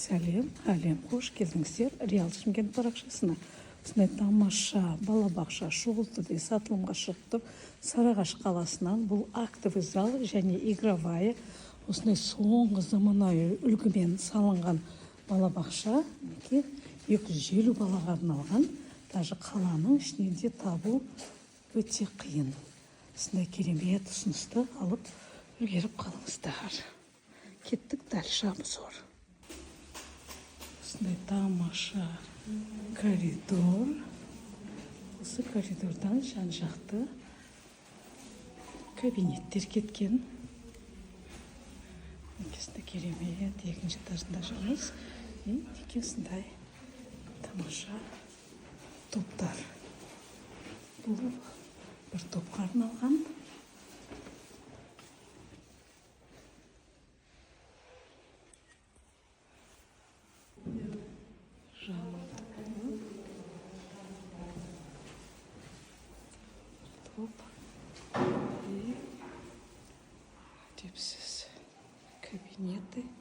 Сәлем, әлем, қош келдіңіздер Реал Шымкент парақшасына. Осындай тамаша балабақша шұғыл түрде сатылымға шығып тұр. Сарыағаш қаласынан. Бұл актовый зал және игровая. Осындай соңғы заманауи үлгімен салынған балабақша. 250 балаға арналған. Даже қаланың ішінен де табу өте қиын. Осындай керемет ұсынысты алып үлгеріп қалыңыздар. Кеттік дальше обзор. Осындай тамаша коридор. Осы коридордан жан-жақты кабинеттер кеткен. Осындай керемет, екінші этажында жүрміз. Осындай тамаша топтар. Бұл бір топқа арналған. И кабинеты.